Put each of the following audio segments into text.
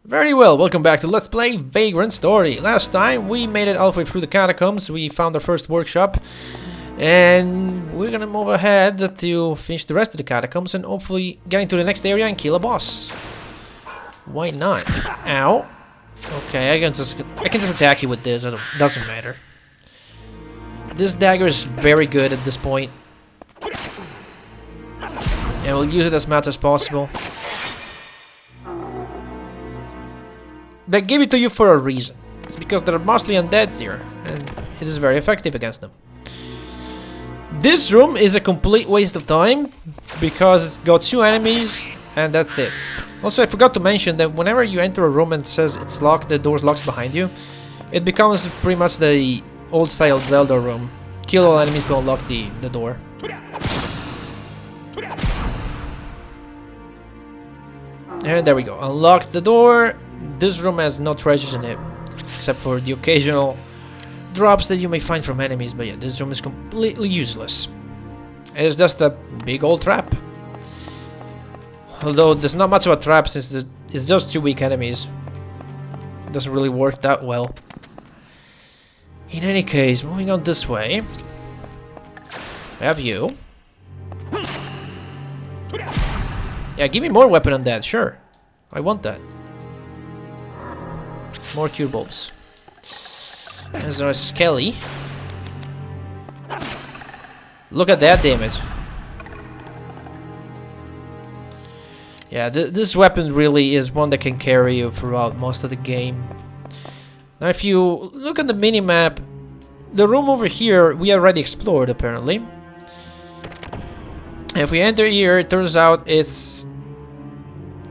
Very well, welcome back to Let's Play Vagrant Story. Last time we made it all the way through the catacombs, we found our first workshop, and we're gonna move ahead to finish the rest of the catacombs and hopefully get into the next area and kill a boss. Why not? Ow. Okay, I can just attack you with this, it doesn't matter. This dagger is very good at this point. And we'll use it as much as possible. They gave it to you for a reason. It's because they're mostly undeads here, and it is very effective against them. This room is a complete waste of time, because it's got 2 enemies, and that's it. Also, I forgot to mention that whenever you enter a room and it says it's locked, the door's locked behind you, it becomes pretty much the old-style Zelda room. Kill all enemies to unlock the door. And there we go, unlocked the door. This room has no treasures in it, except for the occasional drops that you may find from enemies, but yeah, this room is completely useless. It's just a big old trap. Although there's not much of a trap since it's just 2 weak enemies. It doesn't really work that well. In any case, moving on this way, we have you. Yeah, give me more weapon on that, sure. I want that. More cure bulbs. There's our Skelly. Look at that damage. Yeah, this weapon really is one that can carry you throughout most of the game. Now if you look at the minimap, the room over here we already explored apparently. If we enter here, it turns out it's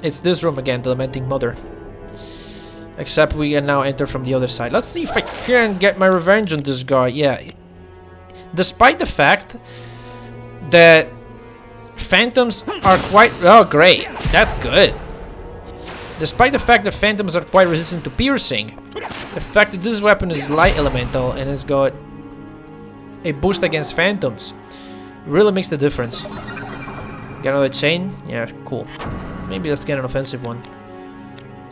this room again, the Lamenting Mother. Except we can now enter from the other side. Let's see if I can get my revenge on this guy. Yeah. Despite the fact that phantoms are quite... Oh, great. That's good. Despite the fact that phantoms are quite resistant to piercing, the fact that this weapon is light elemental and has got a boost against phantoms really makes the difference. Get another chain? Yeah, cool. Maybe let's get an offensive one.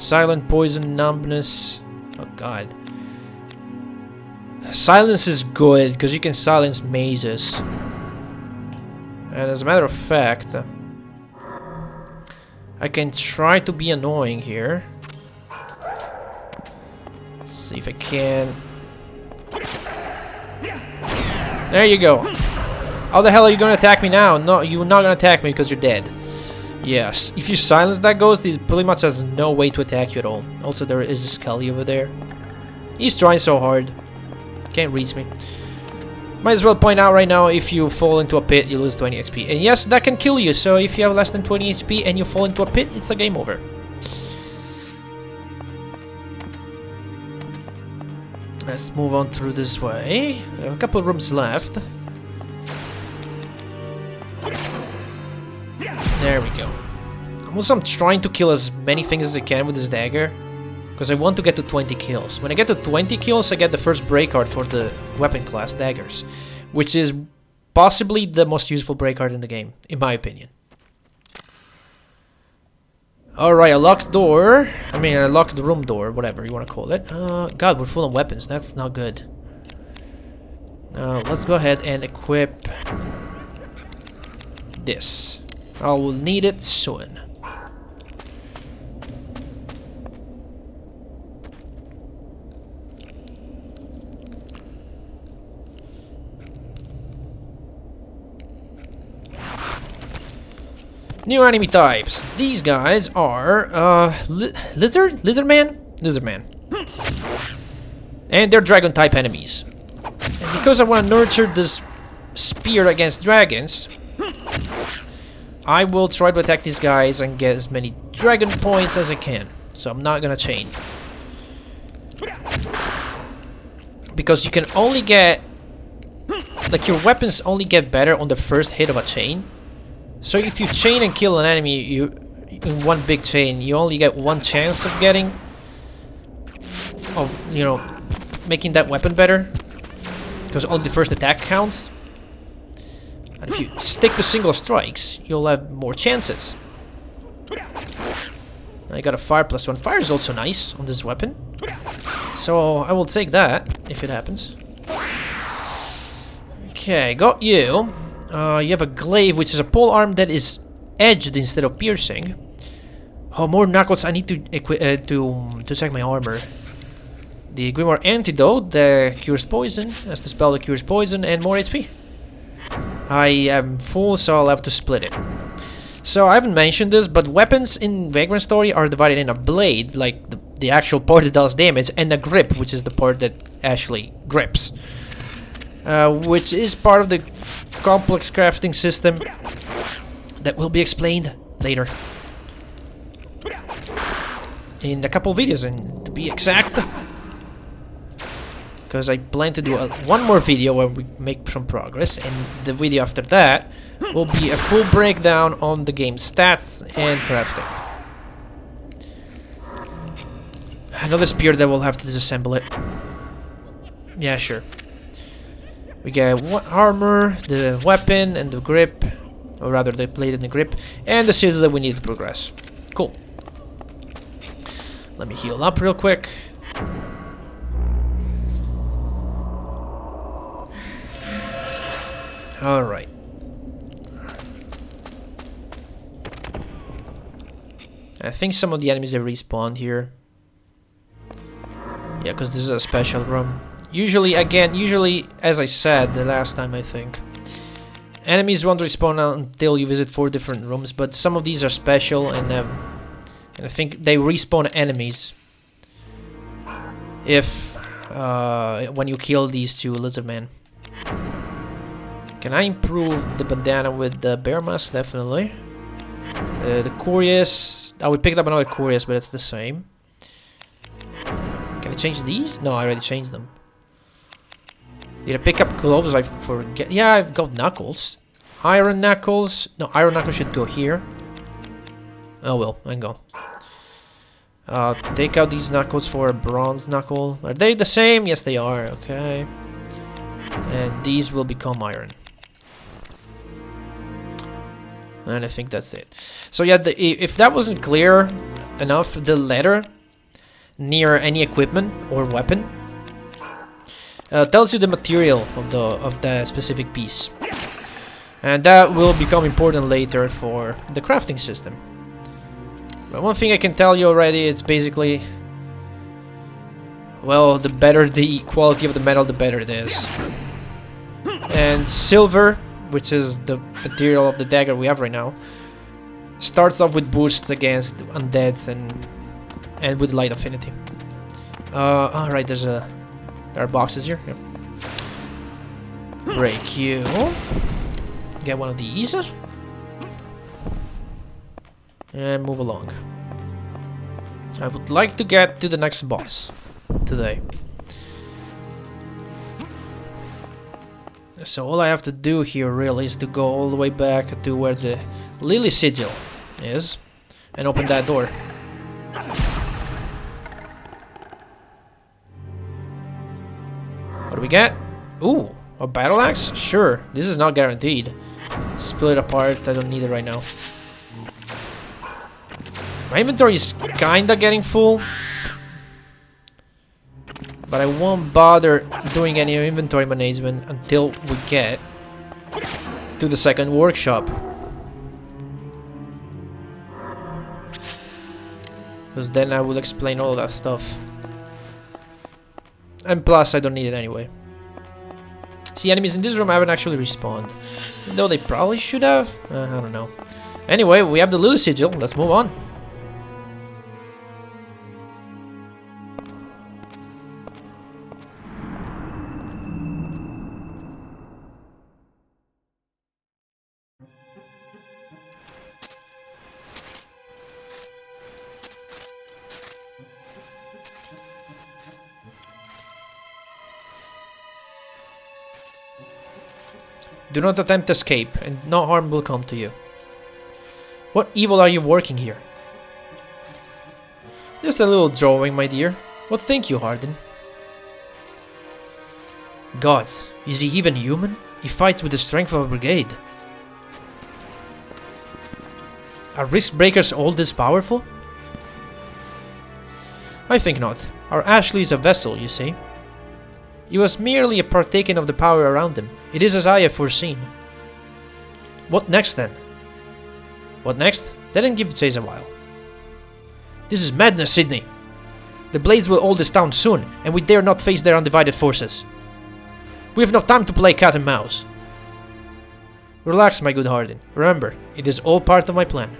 Silent poison, numbness. Oh god. Silence is good because you can silence mages. And as a matter of fact, I can try to be annoying here. Let's see if I can. There you go. How the hell are you gonna attack me now? No, you're not gonna attack me because you're dead. Yes, if you silence that ghost, he pretty much has no way to attack you at all. Also, there is a Skelly over there. He's trying so hard. Can't reach me. Might as well point out right now, if you fall into a pit, you lose 20 XP. And yes, that can kill you, so if you have less than 20 HP and you fall into a pit, it's a game over. Let's move on through this way. We have a couple of rooms left. There we go. Also, I'm trying to kill as many things as I can with this dagger, because I want to get to 20 kills. When I get to 20 kills, I get the first break card for the weapon class daggers, which is possibly the most useful break card in the game, in my opinion. Alright, a locked door. I mean, a locked room door, whatever you want to call it. God, we're full of weapons. That's not good. Let's go ahead and equip this. I will need it soon. New enemy types. These guys are lizard man. And they're dragon type enemies. And because I want to nurture this spear against dragons, I will try to attack these guys and get as many dragon points as I can. So I'm not gonna chain. Because you can only get... Like, your weapons only get better on the first hit of a chain. So if you chain and kill an enemy in one big chain, you only get 1 chance of getting... Of, you know, making that weapon better. Because only the first attack counts. And if you stick to single strikes, you'll have more chances. I got a fire +1. Fire is also nice on this weapon. So I will take that if it happens. Okay, got you. You have a glaive, which is a pole arm that is edged instead of piercing. Oh, more knuckles. I need to check my armor. The Grimoire Antidote that cures poison. That's the spell that cures poison and more HP. I am full, so I'll have to split it. So I haven't mentioned this, but weapons in Vagrant Story are divided in a blade, like the actual part that does damage, and a grip, which is the part that Ashley grips. Which is part of the complex crafting system that will be explained later. In a couple of videos, and to be exact. Because I plan to do one more video where we make some progress, and the video after that will be a full breakdown on the game's stats and crafting. Another spear that we'll have to disassemble it. Yeah, sure. We get armor, the weapon, and the grip. Or rather, the blade and the grip. And the scissors that we need to progress. Cool. Let me heal up real quick. Alright. I think some of the enemies have respawned here. Yeah, because this is a special room. Usually, as I said the last time, I think, enemies won't respawn until you visit 4 different rooms, but some of these are special, and I think they respawn enemies if when you kill these 2 lizard men. Can I improve the bandana with the bear mask? Definitely. The Curious. I would pick up another Curious, but it's the same. Can I change these? No, I already changed them. Did I pick up gloves? I forget. Yeah, I've got knuckles. Iron knuckles. No, iron knuckles should go here. Oh well, hang on. Take out these knuckles for a bronze knuckle. Are they the same? Yes, they are. Okay. And these will become iron. And I think that's it. So yeah, if that wasn't clear enough, the letter near any equipment or weapon tells you the material of the specific piece, and that will become important later for the crafting system. But one thing I can tell you already, it's basically, well, the better the quality of the metal, the better it is. And silver, which is the material of the dagger we have right now, starts off with boosts against undeads and with light affinity. Alright, there are boxes here. Yep. Break you. Get one of these. And move along. I would like to get to the next boss today. So all I have to do here really is to go all the way back to where the Lily Sigil is and open that door. What do we get? Ooh, a battle axe? Sure, this is not guaranteed. Split it apart, I don't need it right now. My inventory is kinda getting full, but I won't bother doing any inventory management until we get to the second workshop. Because then I will explain all that stuff. And plus, I don't need it anyway. See, enemies in this room haven't actually respawned. Though they probably should have. I don't know. Anyway, we have the Lily Sigil. Let's move on. Do not attempt escape, and no harm will come to you. What evil are you working here? Just a little drawing, my dear. What think you, Hardin? Gods, is he even human? He fights with the strength of a brigade. Are Riskbreakers all this powerful? I think not. Our Ashley is a vessel, you see. He was merely a partaking of the power around him. It is as I have foreseen. What next then? What next? Let him give chase a while. This is madness, Sydney. The Blades will hold this town soon, and we dare not face their undivided forces. We have no time to play cat and mouse. Relax, my good Hardin. Remember, it is all part of my plan.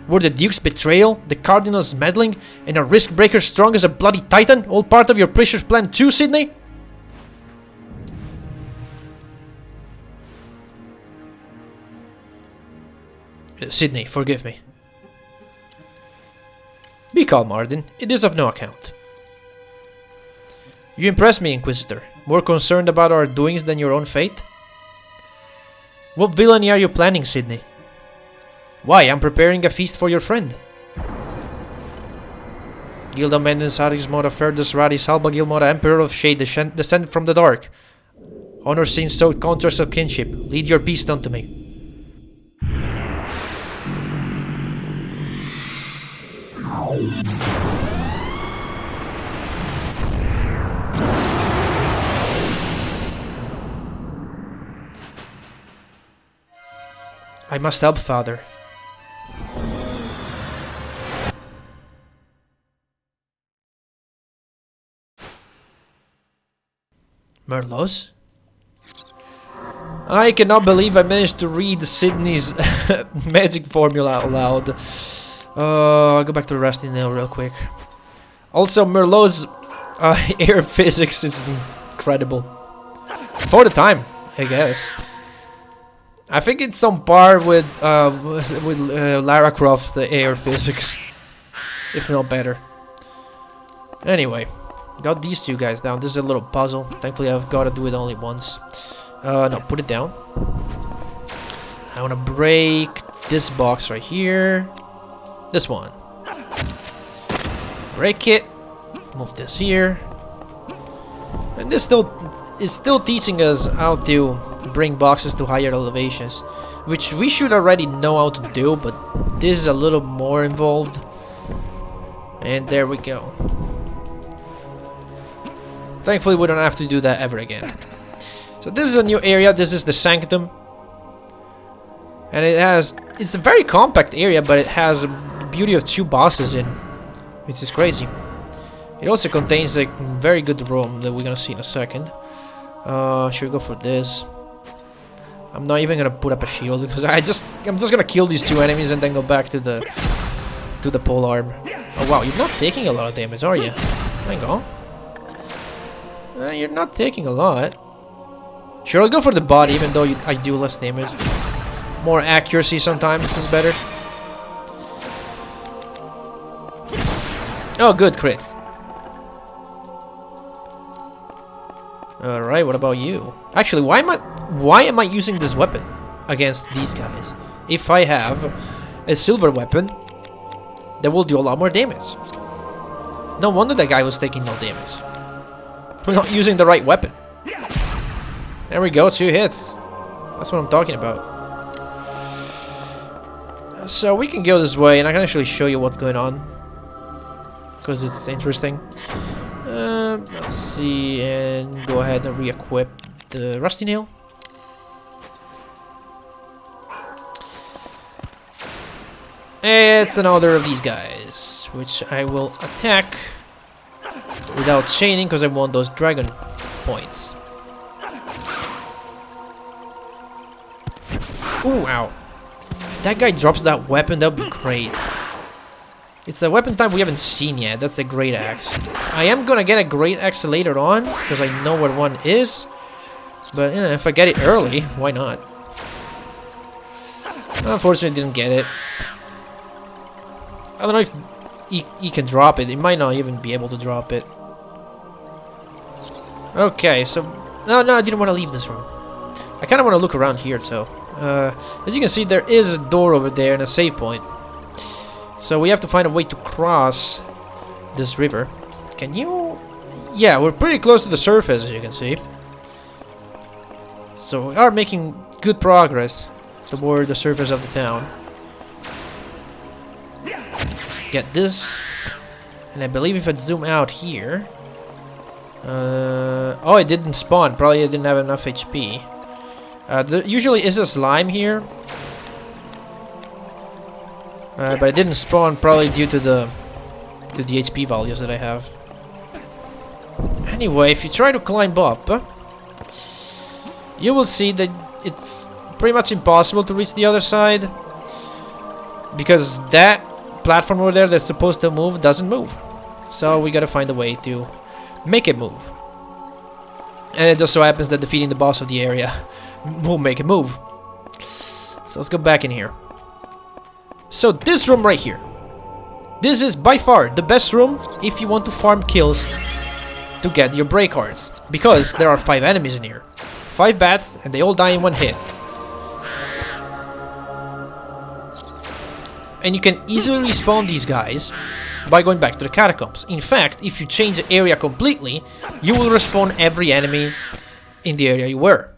Were the Duke's betrayal, the Cardinal's meddling, and a Riskbreaker strong as a bloody titan all part of your precious plan too, Sydney? Sydney, forgive me. Be calm, Hardin. It is of no account. You impress me, Inquisitor. More concerned about our doings than your own fate? What villainy are you planning, Sydney? Why, I'm preparing a feast for your friend. Gilda Menden Sarismora Ferdus Radis Alba Gilmora Emperor of Shade, descended from the dark. Honor seen so contrast of kinship. Lead your beast unto me. I must help, Father. Merlos? I cannot believe I managed to read Sydney's magic formula out loud. I'll go back to the resting nail real quick. Also, Merlot's air physics is incredible. For the time, I guess. I think it's on par with Lara Croft's the air physics, if not better. Anyway, got these two guys down. This is a little puzzle. Thankfully, I've got to do it only once. No, put it down. I want to break this box right here. This one. Break it. Move this here. And this is still teaching us how to bring boxes to higher elevations, which we should already know how to do, but this is a little more involved. And there we go. Thankfully, we don't have to do that ever again. So this is a new area. This is the Sanctum. And it's a very compact area, but it has the beauty of 2 bosses in, which is crazy. It also contains a very good room that we're gonna see in a second. Should we go for this? I'm not even gonna put up a shield because I'm just gonna kill these 2 enemies and then go back to the pole arm. Oh wow, you're not taking a lot of damage, are you? Hang on. You're not taking a lot. Sure, I'll go for the body, even though I do less damage. More accuracy sometimes is better. Oh, good crits. Alright, what about you? Actually, why am I using this weapon against these guys? If I have a silver weapon, that will do a lot more damage. No wonder that guy was taking no damage. We're not using the right weapon. There we go, 2 hits. That's what I'm talking about. So we can go this way, and I can actually show you what's going on, because it's interesting. Let's see, and go ahead and re-equip the Rusty Nail. It's another of these guys, which I will attack without chaining, because I want those dragon points. Ooh, ow. If that guy drops that weapon, that would be great. It's a weapon type we haven't seen yet. That's the Great Axe. I am gonna get a Great Axe later on, because I know what one is. But yeah, if I get it early, why not? Unfortunately, didn't get it. I don't know if he can drop it. He might not even be able to drop it. Okay, so... No, I didn't want to leave this room. I kind of want to look around here, so... as you can see, there is a door over there and a save point. So we have to find a way to cross this river. Can you... Yeah, we're pretty close to the surface, as you can see. So we are making good progress toward the surface of the town. Get this. And I believe if I zoom out here... oh, it didn't spawn. Probably I didn't have enough HP. There usually is a slime here. But it didn't spawn, probably due to the HP values that I have. Anyway, if you try to climb up, you will see that it's pretty much impossible to reach the other side, because that platform over there that's supposed to move doesn't move. So we gotta find a way to make it move. And it just so happens that defeating the boss of the area will make it move. So let's go back in here. So this room right here, this is by far the best room if you want to farm kills to get your break cards, because there are 5 enemies in here, 5 bats, and they all die in one hit. And you can easily respawn these guys by going back to the catacombs. In fact, if you change the area completely, you will respawn every enemy in the area you were.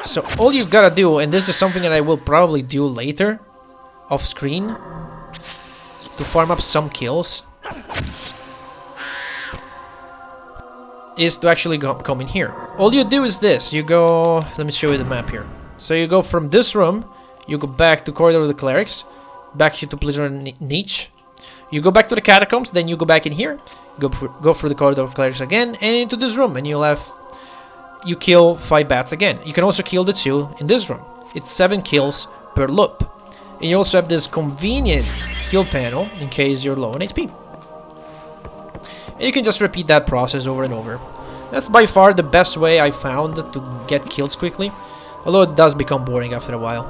So all you've got to do, and this is something that I will probably do later off screen to farm up some kills, is to actually come in here. All you do is this. You go... let me show you the map here. So you go from this room, you go back to Corridor of the Clerics, back here to Prisoner Niche. You go back to the Catacombs, then you go back in here, go through the Corridor of Clerics again, and into this room, and you'll have... you kill 5 bats again. You can also kill the 2 in this room. It's 7 kills per loop. And you also have this convenient heal panel in case you're low on HP. And you can just repeat that process over and over. That's by far the best way I found to get kills quickly, although it does become boring after a while.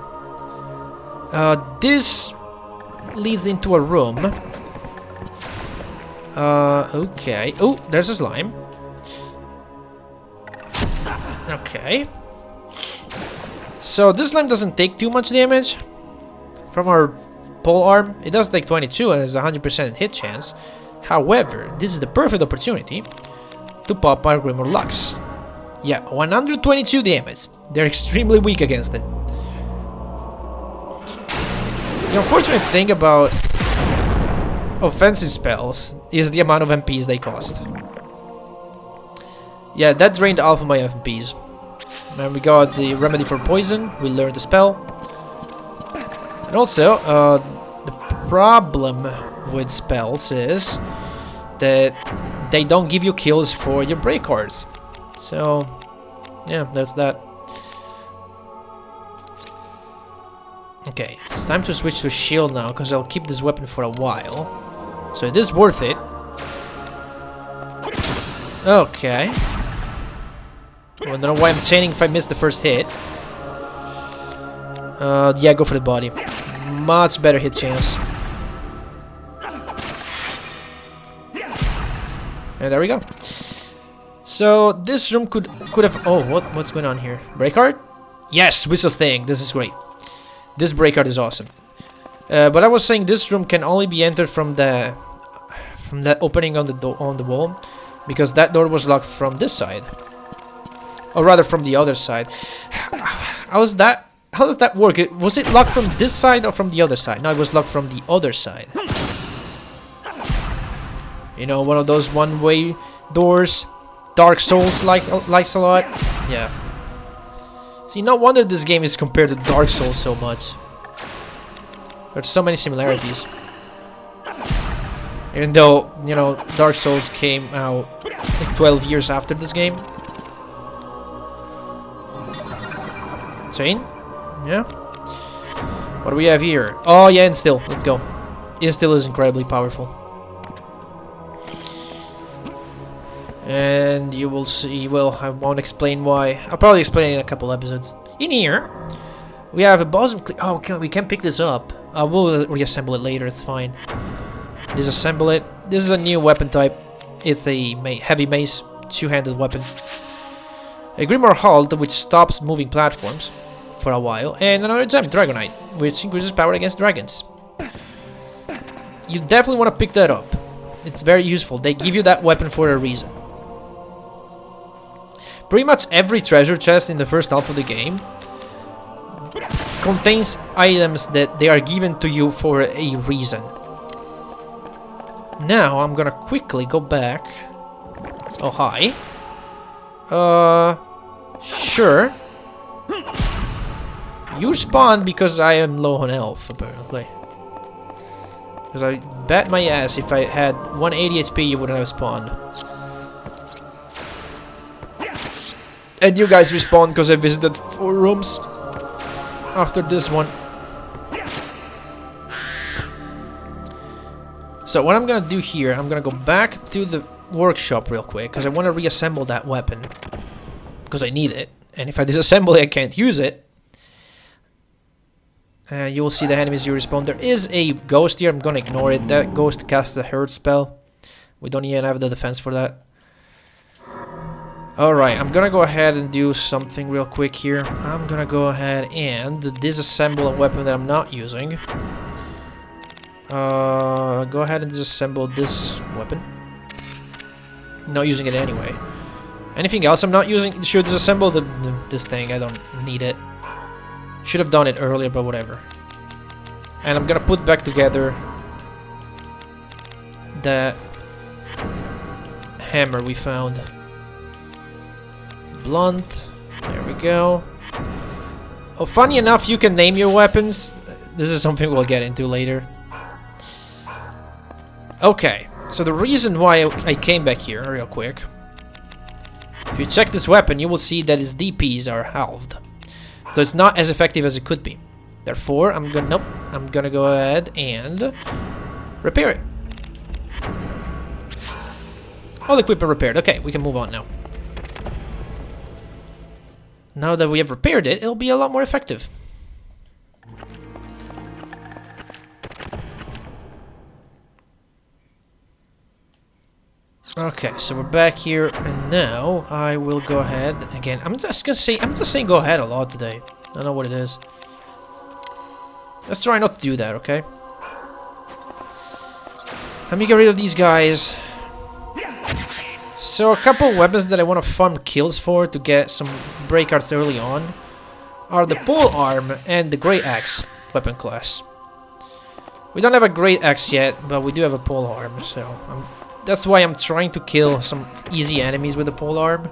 This leads into a room. Okay. Oh, there's a slime. Okay. So this slime doesn't take too much damage from our pole arm. It does take 22 and has a 100% hit chance. However, this is the perfect opportunity to pop our Grimoire Lux. Yeah, 122 damage. They're extremely weak against it. The unfortunate thing about offensive spells is the amount of MPs they cost. Yeah, that drained half of my MPs. And we got the remedy for poison. We learned the spell. And also, the problem with spells is that they don't give you kills for your break cards. So, yeah, that's that. Okay, it's time to switch to shield now, because I'll keep this weapon for a while. So it is worth it. Okay. I don't know why I'm chaining if I miss the first hit. Yeah, go for the body. Much better hit chance. And there we go. So this room could have... oh, what's going on here? Break card? Yes, Whistle Thing. This is great. This break card is awesome. But I was saying this room can only be entered from that opening on the wall, because that door was locked from this side. Or rather from the other side. How does that work? Was it locked from this side or from the other side? No, it was locked from the other side. You know, one of those one-way doors Dark Souls likes a lot. Yeah. See, no wonder this game is compared to Dark Souls so much. There's so many similarities. Even though, you know, Dark Souls came out like 12 years after this game. Chain? Yeah. What do we have here? Oh yeah, Instill. Let's go. Instill is incredibly powerful. And you will see, well, I won't explain why. I'll probably explain in a couple episodes. In here, we have a boss. Oh, we can pick this up. We'll reassemble it later, it's fine. Disassemble it. This is a new weapon type. It's a heavy mace, two-handed weapon. A Grimoire Halt, which stops moving platforms for a while. And another gem, Dragonite, which increases power against dragons. You definitely want to pick that up. It's very useful. They give you that weapon for a reason. Pretty much every treasure chest in the first half of the game contains items that they are given to you for a reason. Now I'm gonna quickly go back. Oh, hi. Sure. You spawned because I am low on health, apparently. Because I bet my ass if I had 180 HP, you wouldn't have spawned. And you guys respawned because I visited 4 rooms after this one. So what I'm gonna do here, I'm gonna go back to the workshop real quick because I want to reassemble that weapon because I need it, and if I disassemble it I can't use it. You will see the enemies you respawn. There is a ghost here, I'm gonna ignore it. That ghost casts a hurt spell. We don't even have the defense for that. Alright, I'm gonna go ahead and do something real quick here. I'm gonna go ahead and disassemble a weapon that I'm not using. Go ahead and disassemble this weapon. Not using it anyway. Anything else I'm not using? Should disassemble this thing. I don't need it. Should have done it earlier, but whatever. And I'm gonna put back together the hammer we found. Blunt. There we go. Oh, funny enough, you can name your weapons. This is something we'll get into later. Okay, so the reason why I came back here real quick. If you check this weapon, you will see that its DPs are halved. So it's not as effective as it could be. Therefore, I'm gonna go ahead and repair it. All equipment repaired. Okay, we can move on now. Now that we have repaired it, it'll be a lot more effective. Okay, so we're back here, and now I will go ahead again. I'm just saying go ahead a lot today. I don't know what it is. Let's try not to do that, okay? Let me get rid of these guys. So a couple weapons that I want to farm kills for to get some break arts early on are the pole arm and the great axe weapon class. We don't have a great axe yet, but we do have a pole arm, so that's why I'm trying to kill some easy enemies with the pole arm.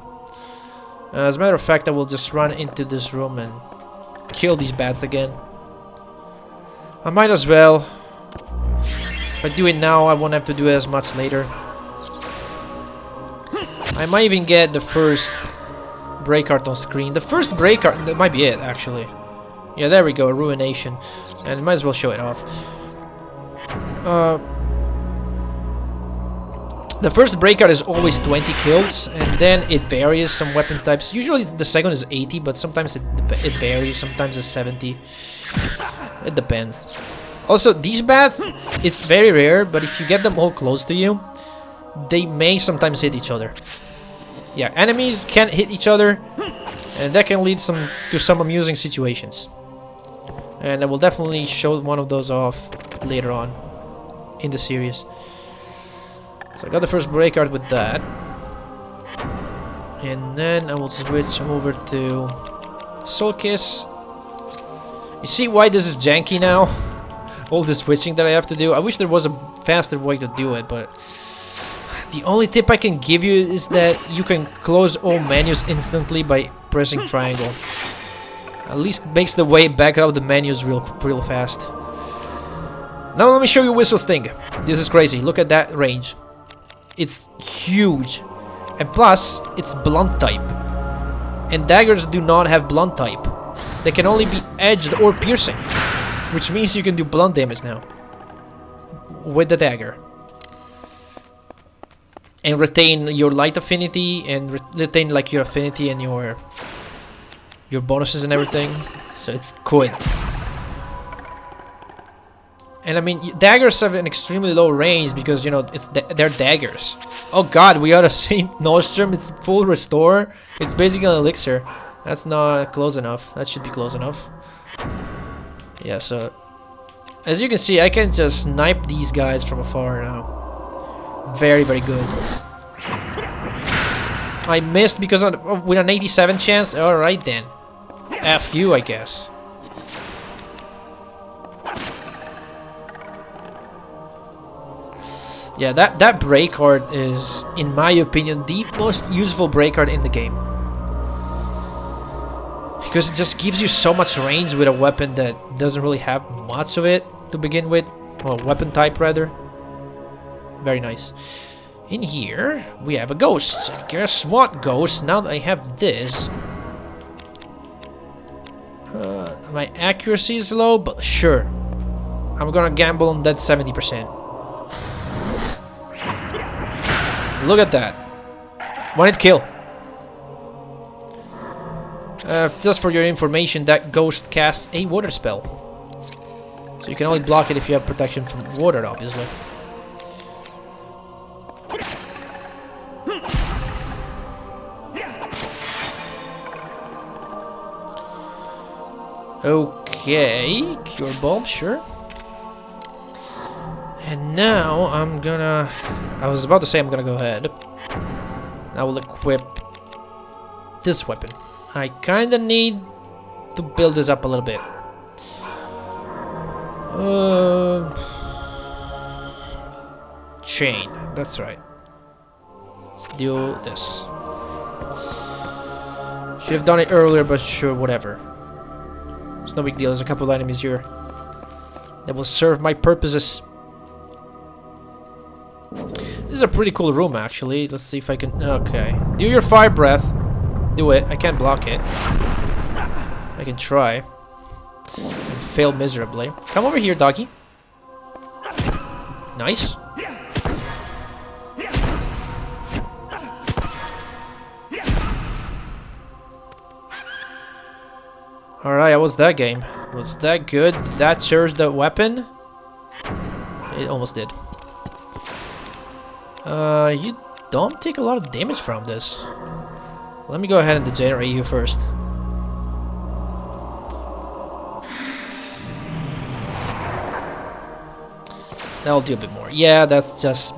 As a matter of fact, I will just run into this room and kill these bats again. I might as well. If I do it now, I won't have to do it as much later. I might even get the first break art on screen. The first break art, that might be it actually. Yeah, there we go, Ruination. And might as well show it off. The first break art is always 20 kills, and then it varies some weapon types. Usually the second is 80, but sometimes it varies, sometimes it's 70. It depends. Also, these bats, it's very rare, but if you get them all close to you, they may sometimes hit each other. Yeah, enemies can hit each other, and that can lead to some amusing situations. And I will definitely show one of those off later on in the series. So I got the first break art with that. And then I will switch over to Soul Kiss. You see why this is janky now? All the switching that I have to do. I wish there was a faster way to do it, but the only tip I can give you is that you can close all menus instantly by pressing triangle. At least makes the way back out of the menus real fast. Now let me show you Whistle's thing. This is crazy. Look at that range. It's huge. And plus, it's blunt type. And daggers do not have blunt type. They can only be edged or piercing. Which means you can do blunt damage now. With the dagger. And retain your light affinity and retain like your affinity and your bonuses and everything. So it's good. And I mean, daggers have an extremely low range because, you know, they're daggers. Oh god, we got a Saint Nostrum. It's full restore. It's basically an elixir. That's not close enough. That should be close enough. Yeah, so as you can see, I can just snipe these guys from afar now. Very, very good. I missed because with an 87 chance. Alright then. F you, I guess. Yeah, that break card is, in my opinion, the most useful break card in the game. Because it just gives you so much range with a weapon that doesn't really have much of it to begin with. Well, weapon type rather. Very nice. In here, we have a ghost. Guess what, ghost? Now that I have this... my accuracy is low, but sure. I'm gonna gamble on that 70%. Look at that. One hit kill. Just for your information, that ghost casts a water spell. So you can only block it if you have protection from water, obviously. Okay, cure bulb, sure. And now I'm gonna... I was about to say I'm gonna go ahead. I will equip this weapon. I kinda need to build this up a little bit. Chain, that's right. Let's do this. Should have done it earlier, but sure, whatever. It's no big deal. There's a couple of enemies here that will serve my purposes. This is a pretty cool room, actually. Let's see if I can... Okay. Do your fire breath. Do it. I can't block it. I can try. And fail miserably. Come over here, doggy. Nice. Alright, how was that game? Was that good? Did that charge the weapon? It almost did. You don't take a lot of damage from this. Let me go ahead and degenerate you first. That'll do a bit more. Yeah, that's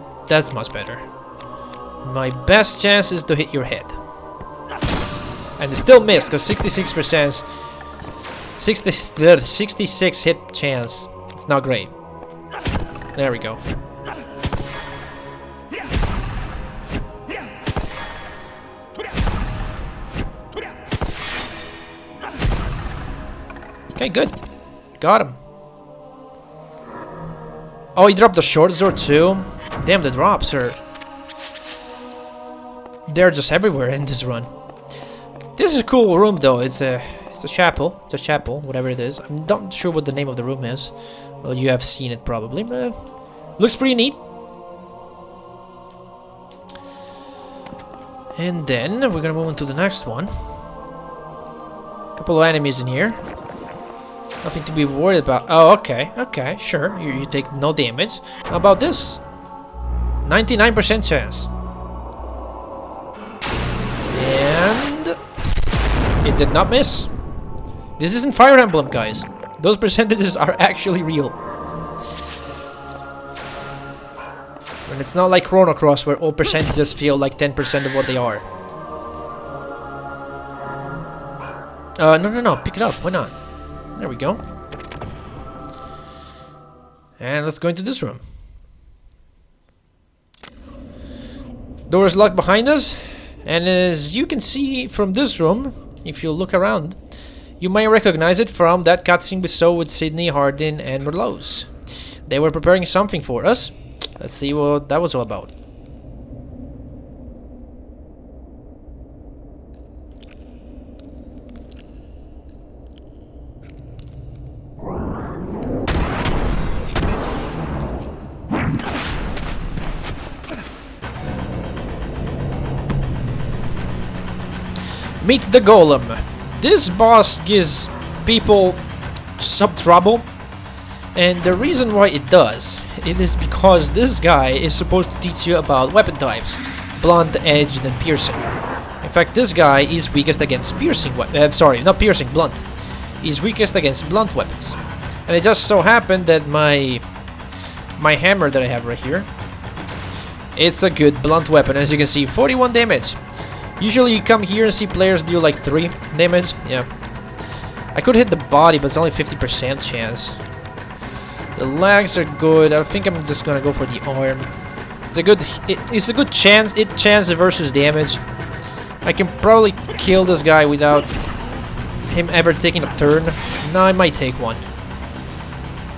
much better. My best chance is to hit your head. And it still missed, because 66%... 66 hit chance. It's not great. There we go. Okay, good. Got him. Oh, he dropped the short sword too? Damn, the drops are... They're just everywhere in this run. This is a cool room though. It's a chapel. It's a chapel, whatever it is. I'm not sure what the name of the room is. Well, you have seen it probably, but looks pretty neat. And then we're gonna move on to the next one. Couple of enemies in here. Nothing to be worried about. Oh, okay, okay, sure. You take no damage. How about this? 99% chance. And it did not miss. This isn't Fire Emblem, guys. Those percentages are actually real. And it's not like Chrono Cross, where all percentages feel like 10% of what they are. No. Pick it up. Why not? There we go. And let's go into this room. Door is locked behind us. And as you can see from this room, if you look around, you might recognize it from that cutscene we saw with Sydney, Hardin, and Merlot's. They were preparing something for us. Let's see what that was all about. Meet the Golem. This boss gives people some trouble, and the reason why it does, it is because this guy is supposed to teach you about weapon types, blunt, edged, and piercing. In fact, this guy is weakest against piercing sorry, not piercing, blunt. He's weakest against blunt weapons. And it just so happened that my hammer that I have right here, it's a good blunt weapon. As you can see, 41 damage. Usually you come here and see players do like 3 damage. Yeah. I could hit the body, but it's only 50% chance. The legs are good. I think I'm just gonna go for the arm. It's a good chance. Chance versus damage. I can probably kill this guy without him ever taking a turn. No, I might take one.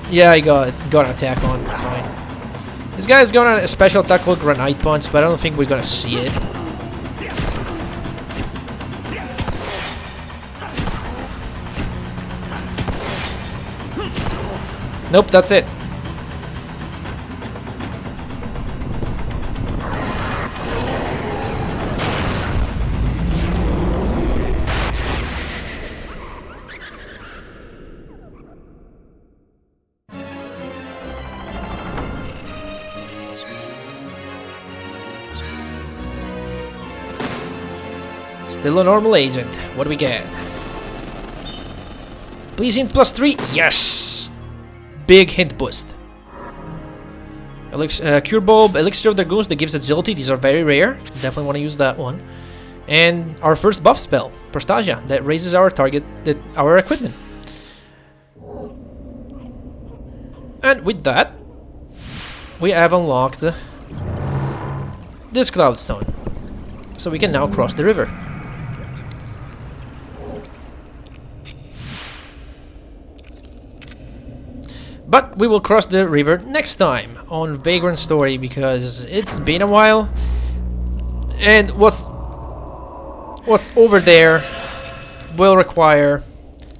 Yeah, I got an attack on. It's fine. This guy's got a special attack called Granite Punch, but I don't think we're gonna see it. Nope, that's it. Still a normal agent. What do we get? Please hint +3. Yes! Big hint boost. Cure Bulb, Elixir of Dragoons that gives agility. These are very rare. Definitely want to use that one. And our first buff spell, Prostasia, that raises our our equipment. And with that, we have unlocked this Cloudstone. So we can now cross the river. But we will cross the river next time on Vagrant Story, because it's been a while, and what's over there will require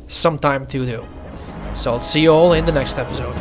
some time to do. So I'll see you all in the next episode.